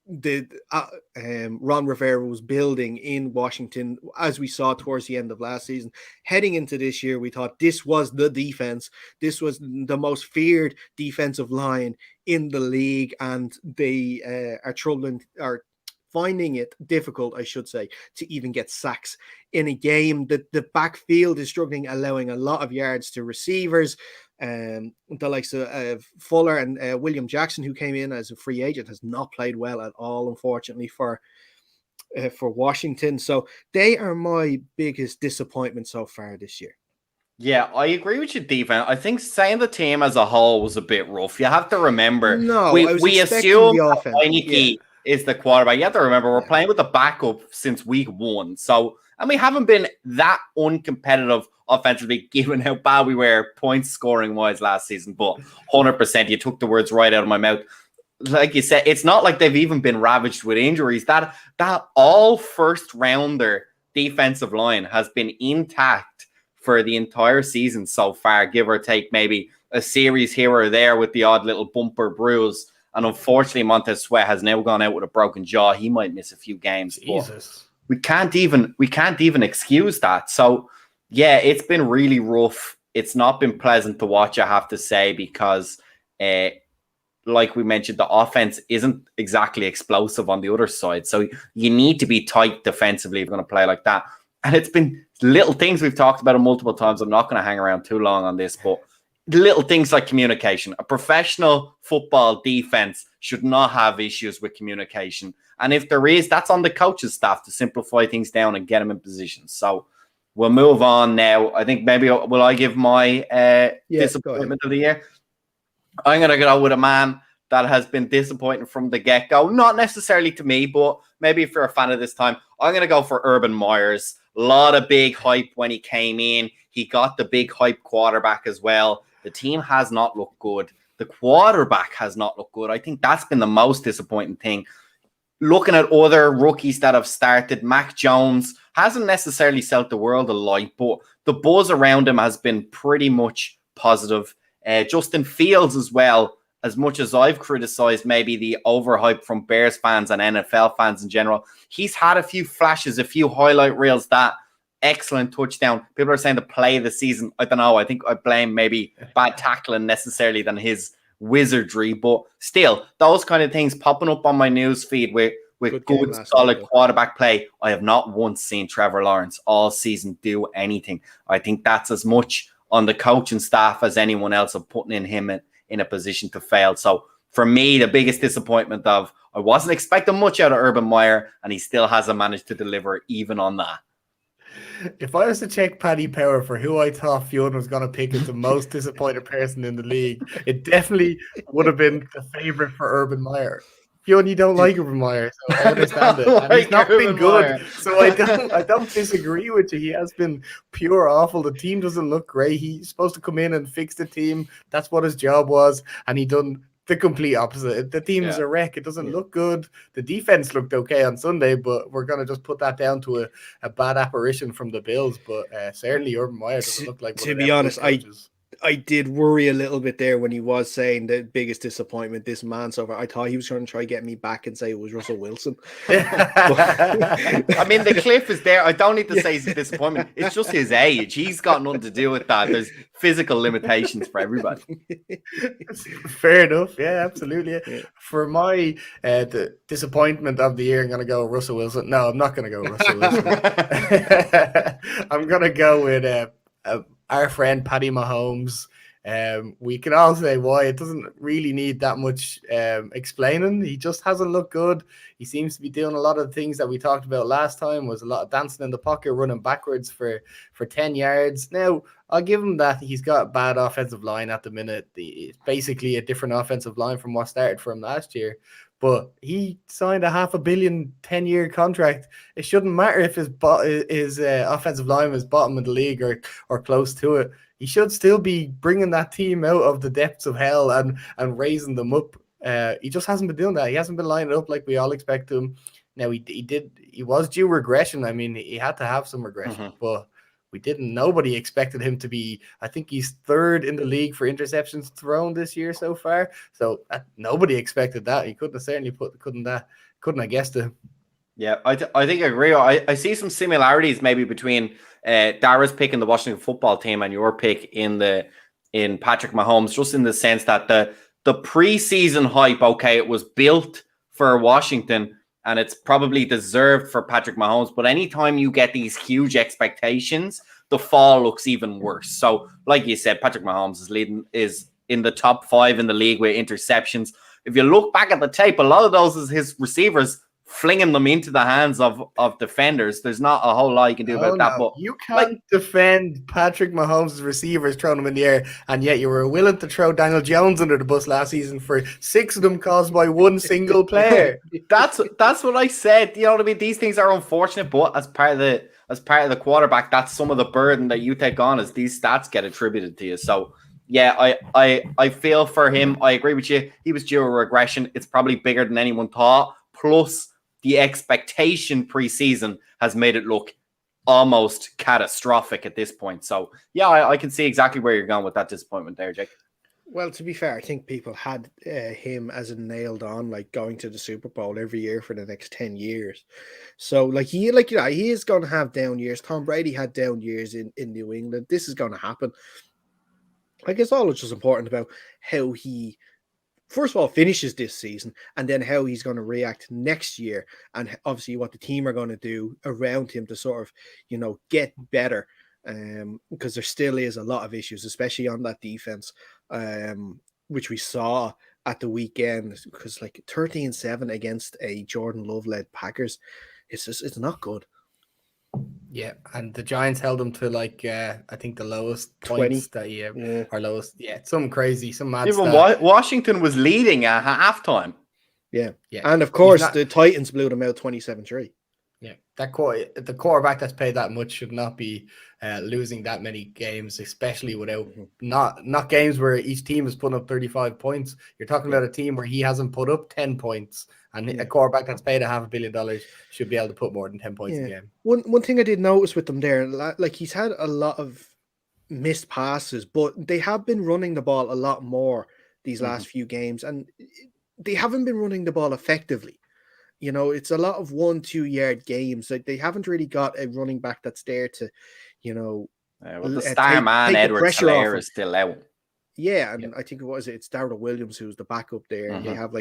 Ron Rivera was building in Washington, as we saw towards the end of last season, heading into this year, we thought this was the defense. This was the most feared defensive line in the league, and they are finding it difficult, I should say, to even get sacks in a game. The backfield is struggling, allowing a lot of yards to receivers. The likes of Fuller and William Jackson, who came in as a free agent, has not played well at all, unfortunately, for Washington. So they are my biggest disappointment so far this year. Yeah, I agree with you, defense. I think saying the team as a whole was a bit rough. You have to remember, we assume Heineke is the quarterback. You have to remember, we're playing with the backup since week 1. So, and we haven't been that uncompetitive offensively, given how bad we were points scoring wise last season. But 100%, you took the words right out of my mouth. Like you said, it's not like they've even been ravaged with injuries. That all first rounder defensive line has been intact for the entire season so far, give or take maybe a series here or there with the odd little bumper bruise. And unfortunately, Montez Sweat has now gone out with a broken jaw. He might miss a few games. Jesus. We can't even excuse that. So yeah, it's been really rough. It's not been pleasant to watch, I have to say, because like we mentioned, the offense isn't exactly explosive on the other side. So you need to be tight defensively if you're going to play like that. And it's been little things we've talked about multiple times. I'm not going to hang around too long on this, but little things like communication. A professional football defense should not have issues with communication. And if there is, that's on the coach's staff to simplify things down and get them in position. So we'll move on now. I think maybe will I give my disappointment of the year? I'm going to go with a man that has been disappointing from the get-go. Not necessarily to me, but maybe if you're a fan of this time, I'm going to go for Urban Meyers. A lot of big hype when he came in. He got the big hype quarterback as well. The team has not looked good. The quarterback has not looked good. I think that's been the most disappointing thing. Looking at other rookies that have started, Mac Jones hasn't necessarily set the world alight, but the buzz around him has been pretty much positive. Justin Fields as well, as much as I've criticized maybe the overhype from Bears fans and NFL fans in general, he's had a few flashes, a few highlight reels. That excellent touchdown. People are saying the play of the season. I don't know. I think I blame maybe bad tackling necessarily than his wizardry, but still, those kind of things popping up on my news feed with good solid quarterback play. I have not once seen Trevor Lawrence all season do anything. I think that's as much on the coaching staff as anyone else of putting in him in a position to fail. So for me, the biggest disappointment of I wasn't expecting much out of Urban Meyer, and he still hasn't managed to deliver even on that. If I was to check Paddy Power for who I thought Fionn was going to pick as the most disappointed person in the league, it definitely would have been the favorite for Urban Meyer. Fionn, you don't like Urban Meyer, so I understand it. And he's not been good, so I don't disagree with you. He has been pure awful. The team doesn't look great. He's supposed to come in and fix the team. That's what his job was, and he done the complete opposite. The team is a wreck. It doesn't look good. The defense looked okay on Sunday, but we're going to just put that down to a bad apparition from the Bills. But certainly Urban Meyer doesn't look like. To be honest, I did worry a little bit there when he was saying the biggest disappointment this man so far. I thought he was going to try to get me back and say it was Russell Wilson. I mean, the cliff is there. I don't need to say it's a disappointment. It's just his age. He's got nothing to do with that. There's physical limitations for everybody. Fair enough. Yeah, absolutely. Yeah. For my the disappointment of the year, I'm going to go Russell Wilson. No, I'm not going to go Russell Wilson. I'm going to go with our friend Patty Mahomes. We can all say why. It doesn't really need that much explaining. He just hasn't looked good. He seems to be doing a lot of the things that we talked about last time. Was a lot of dancing in the pocket, running backwards for 10 yards. Now, I'll give him that. He's got a bad offensive line at the minute. It's basically a different offensive line from what started for him last year. But he signed a $500 million 10-year contract. It shouldn't matter if his offensive line is bottom of the league or close to it. He should still be bringing that team out of the depths of hell and raising them up. He just hasn't been doing that. He hasn't been lining up like we all expect him. Now he was due regression. I mean, he had to have some regression, but nobody expected him to be. I think he's third in the league for interceptions thrown this year so far. So nobody expected that. He couldn't have guessed it. Yeah, I think I agree. I see some similarities maybe between Dara's pick in the Washington football team and your pick in Patrick Mahomes, just in the sense that the preseason hype, okay, it was built for Washington and it's probably deserved for Patrick Mahomes. But anytime you get these huge expectations, the fall looks even worse. So, like you said, Patrick Mahomes is in the top 5 in the league with interceptions. If you look back at the tape, a lot of those is his receivers flinging them into the hands of defenders. There's not a whole lot you can do about that. But you can't defend Patrick Mahomes' receivers throwing them in the air, and yet you were willing to throw Daniel Jones under the bus last season for 6 of them caused by one single player. That's what I said. You know what I mean? These things are unfortunate, but as part of the quarterback, that's some of the burden that you take on as these stats get attributed to you. So yeah, I feel for him. I agree with you. He was due a regression. It's probably bigger than anyone thought. Plus, the expectation preseason has made it look almost catastrophic at this point. So yeah, I can see exactly where you're going with that disappointment there, Jake. Well, to be fair, I think people had him as a nailed on, like going to the Super Bowl every year for the next 10 years. So he is going to have down years. Tom Brady had down years in New England. This is going to happen. I guess all it's just important about how he, first of all, finishes this season, and then how he's going to react next year, and obviously what the team are going to do around him to sort of, get better. Because there still is a lot of issues, especially on that defense, which we saw at the weekend. Because 13-7 against a Jordan Love-led Packers, it's not good. Yeah, and the Giants held them to I think the lowest 20 points that or lowest. Yeah, some crazy, some mad Even stat. Washington was leading at halftime. Yeah, and of course the Titans blew them out 27-3. Yeah, the quarterback that's paid that much should not be losing that many games, especially without not games where each team is putting up 35 points. You're talking about a team where he hasn't put up 10 points, and a quarterback that's paid $500 million should be able to put more than 10 points a game. One thing I did notice with them there, he's had a lot of missed passes, but they have been running the ball a lot more these last few games, and they haven't been running the ball effectively. It's a lot of 1-2 yard games. They haven't really got a running back that's there to, the star man Edwards-Helaire is still out. Yeah, and I think it's Darrell Williams who's the backup there. And they have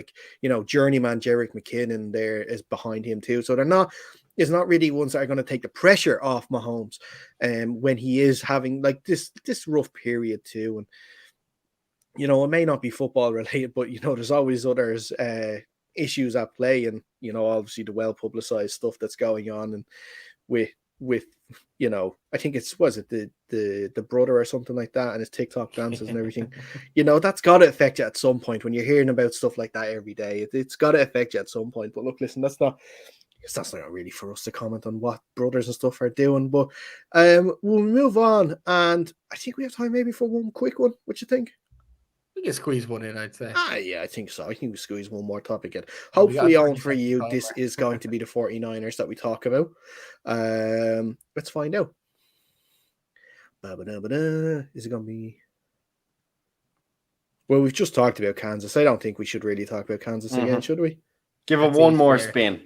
journeyman Jerick McKinnon there is behind him too. So it's not really ones that are going to take the pressure off Mahomes, when he is having this rough period too. And it may not be football related, but there's always others issues at play, and obviously the well publicized stuff that's going on, and with I think the brother or something like that, and his TikTok dances and everything. That's got to affect you at some point when you're hearing about stuff like that every day. It's got to affect you at some point. But look, listen, that's not really for us to comment on what brothers and stuff are doing. But we'll move on, and I think we have time maybe for one quick one. What you think? We can squeeze one in, I'd say. Yeah, I think so. I think we squeeze one more topic in. Hopefully, on for you, this is going to be the 49ers that we talk about. Let's find out. Is it going to be? Well, we've just talked about Kansas. I don't think we should really talk about Kansas again, should we? Give it one more spin.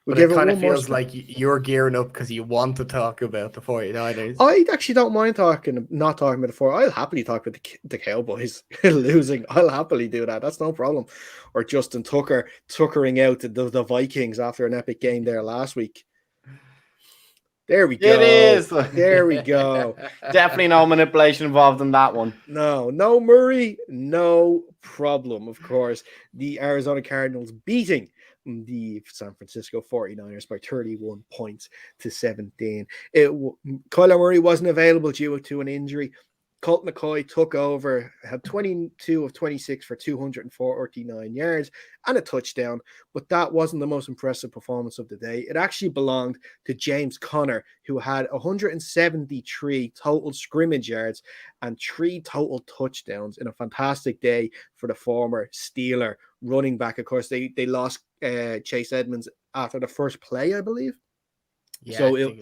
But it kind of feels like you're gearing up because you want to talk about the 49ers. I actually don't mind not talking about the 49ers. I'll happily talk about the Cowboys losing. I'll happily do that. That's no problem. Or Justin Tucker tuckering out the Vikings after an epic game there last week. There we go. It is. There we go. Definitely no manipulation involved in that one. No Murray, no problem. Of course, the Arizona Cardinals beating the San Francisco 49ers by 31 points to 17. Kyler Murray wasn't available due to an injury. Colt McCoy took over, had 22 of 26 for 249 yards and a touchdown, but that wasn't the most impressive performance of the day. It actually belonged to James Conner, who had 173 total scrimmage yards and 3 total touchdowns in a fantastic day for the former Steeler running back. Of course, they lost Chase Edmonds after the first play, I believe. Yeah, so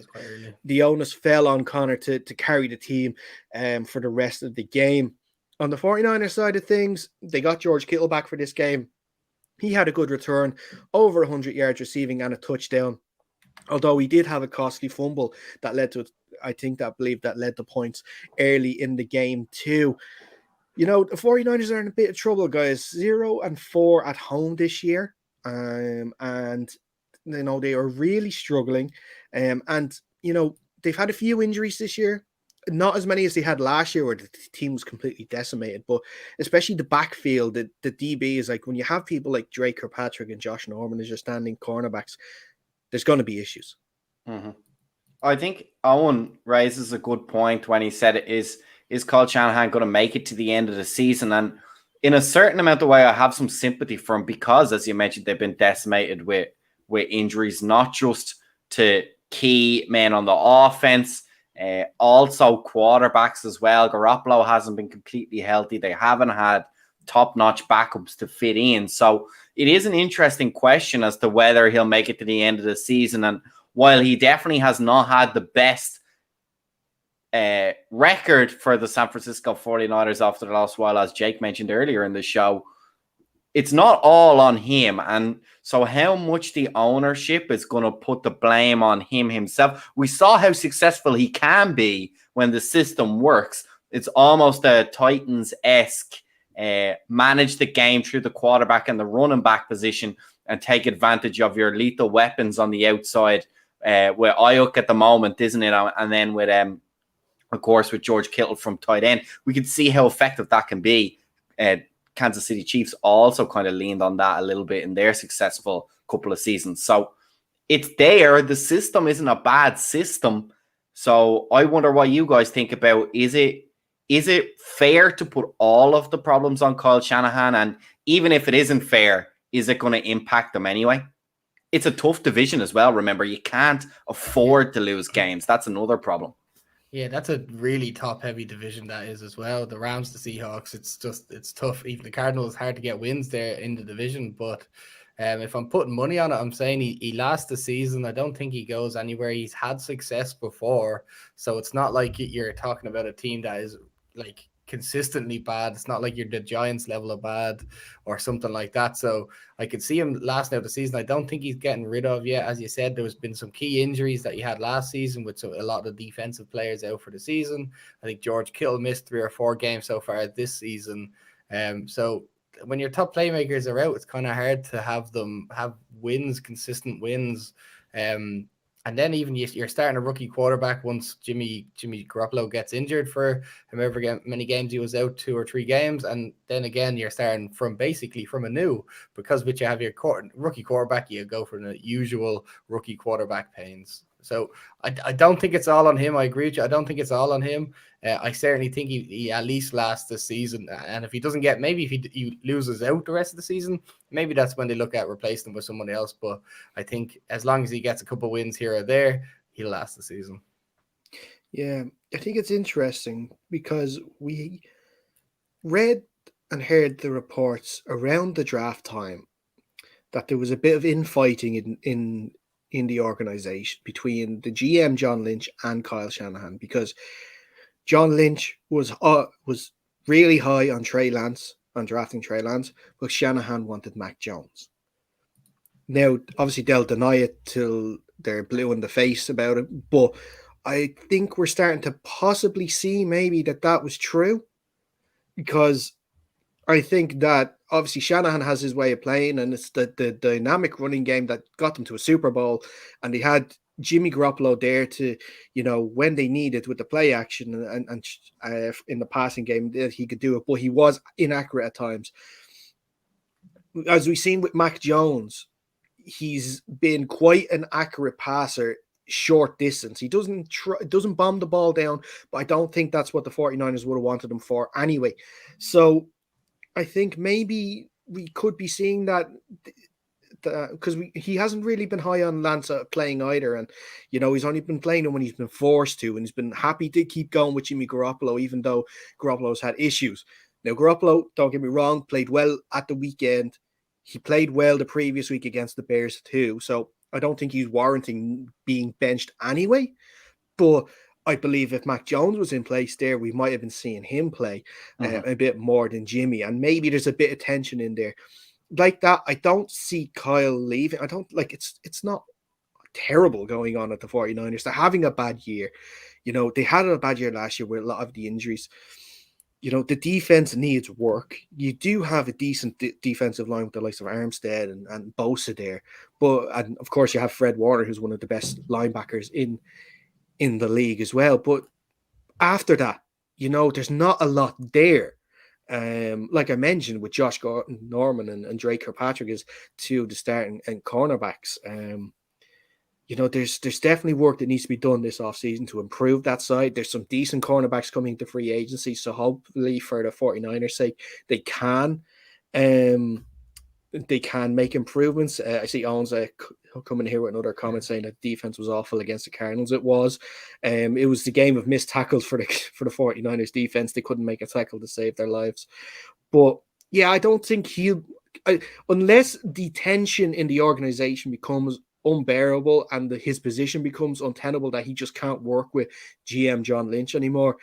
the onus fell on Connor to carry the team for the rest of the game. On the 49ers side of things, they got George Kittle back for this game. He had a good return, over 100 yards receiving and a touchdown. Although he did have a costly fumble that led to, that led to points early in the game too. The 49ers are in a bit of trouble, guys. 0-4 at home this year. And they are really struggling. And they've had a few injuries this year. not as many as they had last year where the team was completely decimated, but especially the backfield, the DB is like when you have people like Drake Kirkpatrick and Josh Norman as your standing cornerbacks, there's going to be issues. Mm-hmm. I think Owen raises a good point when he said is Kyle Shanahan going to make it to the end of the season? And in a certain amount of way, I have some sympathy for him because, as you mentioned, they've been decimated with injuries, not just to key men on the offense, also quarterbacks as well. Garoppolo hasn't been completely healthy. They haven't had top-notch backups to fit in. So it is an interesting question as to whether he'll make it to the end of the season. And while he definitely has not had the best record for the San Francisco 49ers after the last while, as Jake mentioned earlier in the show, it's not all on him. And so how much the ownership is going to put the blame on him himself? We saw how successful he can be when the system works. It's almost a Titans-esque manage the game through the quarterback and the running back position and take advantage of your lethal weapons on the outside. With Ayuk at the moment, isn't it? And then with, of course, with George Kittle from tight end, we can see how effective that can be. Kansas City Chiefs also kind of leaned on that a little bit in their successful couple of seasons. So it's there. The system isn't a bad system. So I wonder what you guys think about. Is it fair to put all of the problems on Kyle Shanahan? And even if it isn't fair, is it going to impact them anyway? It's a tough division as well. Remember, you can't afford to lose games. That's another problem. Yeah, that's a really top-heavy division that is as well. The Rams, the Seahawks, it's tough. Even the Cardinals, hard to get wins there in the division. But if I'm putting money on it, I'm saying he lasts the season. I don't think he goes anywhere. He's had success before. So it's not like you're talking about a team that is like consistently bad. It's not like you're the Giants level of bad or something like that. So I could see him lasting out the season. I don't think he's getting rid of yet. As you said, there's been some key injuries that he had last season with a lot of defensive players out for the season. I think George Kittle missed 3 or 4 games so far this season. So when your top playmakers are out, it's kind of hard to have them have wins, consistent wins. And then even you're starting a rookie quarterback once Jimmy Garoppolo gets injured for however many games he was out, 2 or 3 games. And then again, you're starting from a new, because with you have your rookie quarterback, you go for the usual rookie quarterback pains. So I don't think it's all on him. I agree with you. I don't think it's all on him. I certainly think he at least lasts this season. And if he doesn't get, maybe if he loses out the rest of the season, maybe that's when they look at replacing him with someone else. But I think as long as he gets a couple of wins here or there, he'll last the season. Yeah, I think it's interesting because we read and heard the reports around the draft time that there was a bit of infighting in the organization between the GM John Lynch and Kyle Shanahan, because John Lynch was really high on Trey Lance, on drafting Trey Lance, but Shanahan wanted Mac Jones. Now, obviously, they'll deny it till they're blue in the face about it, but I think we're starting to possibly see maybe that was true, because I think that obviously Shanahan has his way of playing, and it's the dynamic running game that got them to a Super Bowl, and they had Jimmy Garoppolo there to, when they needed with the play action and in the passing game that he could do it, but he was inaccurate at times. As we've seen with Mac Jones, he's been quite an accurate passer short distance. He doesn't bomb the ball down, but I don't think that's what the 49ers would have wanted him for anyway. So I think maybe we could be seeing that because he hasn't really been high on Lance playing either, and he's only been playing him when he's been forced to, and he's been happy to keep going with Jimmy Garoppolo even though Garoppolo's had issues. Now Garoppolo, don't get me wrong, played well at the weekend. He played well the previous week against the Bears too, so I don't think he's warranting being benched anyway. But I believe if Mac Jones was in place there, we might have been seeing him play a bit more than Jimmy, and maybe there's a bit of tension in there. Like that, I don't see Kyle leaving. I don't it's not terrible going on at the 49ers. They're having a bad year. They had a bad year last year with a lot of the injuries. The defense needs work. You do have a decent defensive line with the likes of Armstead and Bosa there. And of course you have Fred Warner, who's one of the best linebackers in the league as well. But after that, there's not a lot there. Like I mentioned, with Josh Norman and Drake Kirkpatrick as two of the starting and cornerbacks. There's definitely work that needs to be done this offseason to improve that side. There's some decent cornerbacks coming to free agency, so hopefully for the 49ers' sake, they can make improvements. I see Owens coming here with another comment saying that defense was awful against the Cardinals. It was the game of missed tackles for the 49ers defense. They couldn't make a tackle to save their lives. But yeah, I don't think unless the tension in the organization becomes unbearable and his position becomes untenable, that he just can't work with GM John Lynch anymore,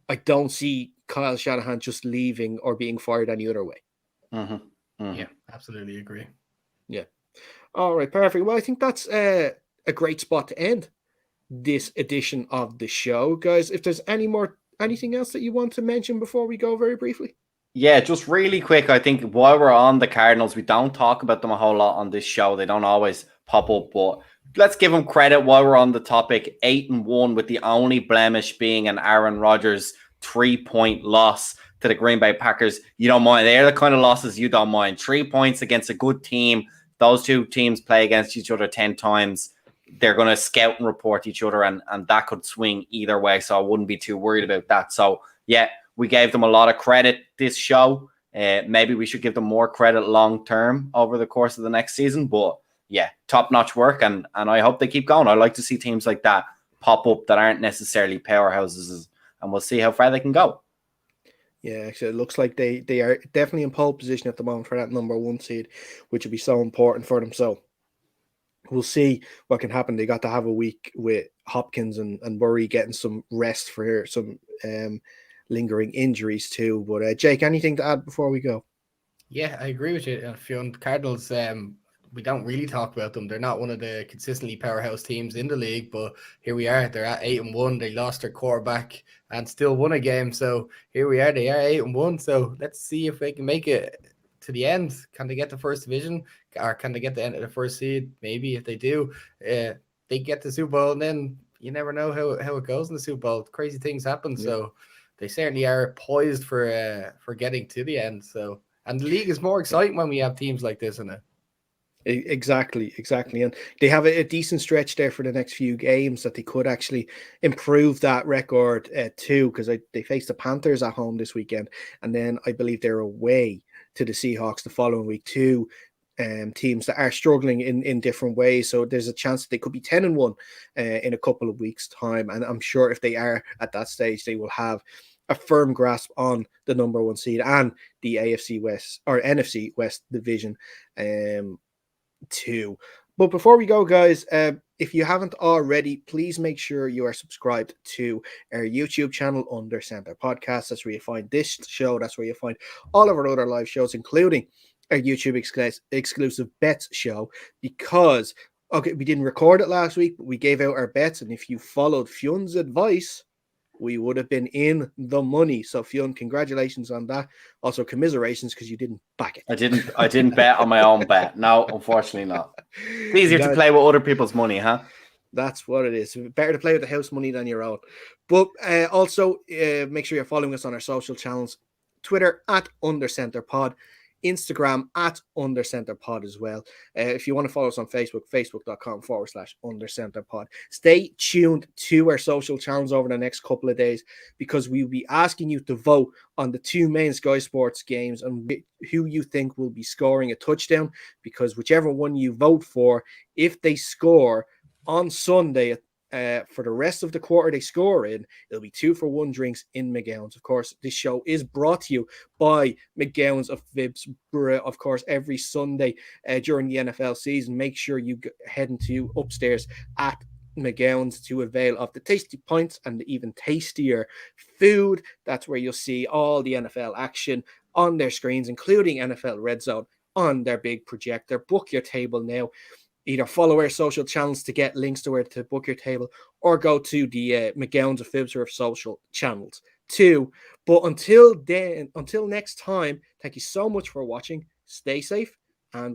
I don't see Kyle Shanahan just leaving or being fired any other way. Mm-hmm. Mm-hmm. Yeah, absolutely agree. Yeah. All right, perfect. Well, I think that's a great spot to end this edition of the show, guys. If there's anything else that you want to mention before we go, very briefly. Yeah, just really quick. I think while we're on the Cardinals, we don't talk about them a whole lot on this show. They don't always pop up, but let's give them credit while we're on the topic. 8-1 with the only blemish being an Aaron Rodgers 3-point loss to the Green Bay Packers. You don't mind. They're the kind of losses you don't mind. 3 points against a good team. Those two teams play against each other 10 times. They're going to scout and report each other, and that could swing either way. So I wouldn't be too worried about that. So, yeah, we gave them a lot of credit this show. Maybe we should give them more credit long-term over the course of the next season. But, yeah, top-notch work, and I hope they keep going. I like to see teams like that pop up that aren't necessarily powerhouses, and we'll see how far they can go. Yeah, actually, it looks like they are definitely in pole position at the moment for that number 1 seed, which will be so important for them. So we'll see what can happen. They got to have a week with Hopkins and Murray getting some rest for some lingering injuries too. But Jake, anything to add before we go? Yeah, I agree with you. Fionn, Cardinals, we don't really talk about them. They're not one of the consistently powerhouse teams in the league, but here we are. They're at 8-1. They lost their quarterback and still won a game. So here we are. They are 8-1. So let's see if they can make it to the end. Can they get the first division, or can they get the end of the first seed? Maybe if they do, they get the Super Bowl, and then you never know how it goes in the Super Bowl. Crazy things happen. Yeah. So they certainly are poised for getting to the end. So, and the league is more exciting when we have teams like this in it. Exactly. And they have a decent stretch there for the next few games that they could actually improve that record too, because they face the Panthers at home this weekend, and then I believe they're away to the Seahawks the following week too. Teams that are struggling in different ways, so there's a chance that they could be 10-1 in a couple of weeks' time, and I'm sure if they are at that stage, they will have a firm grasp on the number 1 seed and the AFC West or NFC West division too. But before we go, guys, if you haven't already, please make sure you are subscribed to our YouTube channel, Under Center Podcast. That's where you find this show. That's where you find all of our other live shows, including our YouTube exclusive bets show, because we didn't record it last week, but we gave out our bets, and if you followed Fionn's advice, we would have been in the money. So Fionn, congratulations on that. Also commiserations because you didn't back it. I didn't bet on my own bet. No, unfortunately not. It's easier to play with other people's money, huh? That's what it is. Better to play with the house money than your own. But also make sure you're following us on our social channels. Twitter at UnderCenterPod. Instagram at UnderCenterPod as well. If you want to follow us on Facebook, facebook.com/UnderCenterPod. Stay tuned to our social channels over the next couple of days, because we will be asking you to vote on the 2 main Sky Sports games and who you think will be scoring a touchdown, because whichever one you vote for, if they score on Sunday for the rest of the quarter they score in, it'll be 2-for-1 drinks in McGowan's. Of course, this show is brought to you by McGowan's of Phibsborough. Of course, every Sunday during the NFL season, make sure you head into upstairs at McGowan's to avail of the tasty pints and the even tastier food. That's where you'll see all the NFL action on their screens, including NFL Red Zone on their big projector. Book your table now. Either follow our social channels to get links to where to book your table, or go to the McGowan's of Phibsborough social channels too. But until next time, thank you so much for watching. Stay safe, and